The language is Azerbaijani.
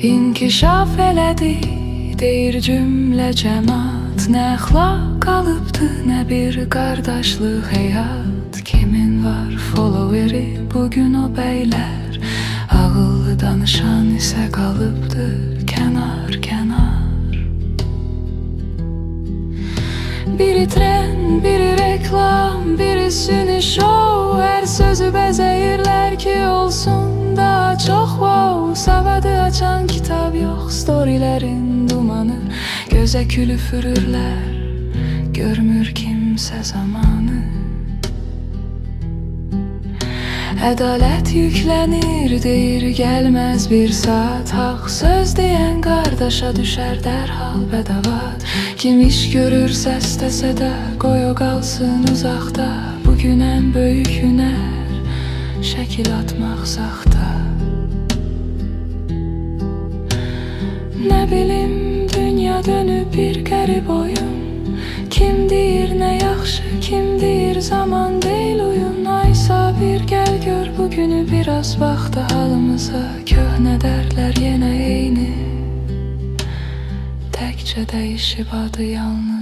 İnkişaf elədi, deyir cümlə cəmat. Nə əxlaq qalıbdı, nə bir qardaşlıq həyat. Kimin var followeri bugün o bəylər, ağıllı danışan isə qalıbdı kənar-kənar. Biri trend, biri reklam, biri süni şov. Hər sözü bəzəyirlər ki olsun daha çox wow. Savadı açan kitab yox, storylərin dumanı. Gözə külü fürürlər, görmür kimsə zamanı. Ədalət yüklənir, deyir gəlməz bir saat. Haq söz deyən qardaşa düşər dərhal bədavat. Kim iş görür səsləsə də qoy o qalsın uzaqda. Bugün ən böyük hünər şəkil atmaq saxta. Nə bilim dünya dönüb bir qərib oyun. Kim deyir nə yaxşı, kim deyir zaman deyil oyun. Ay sabir gəl gör bugünü biraz bax da halımıza. Köhnə dərlər yenə eyni, təkcə dəyişib adı yalnız.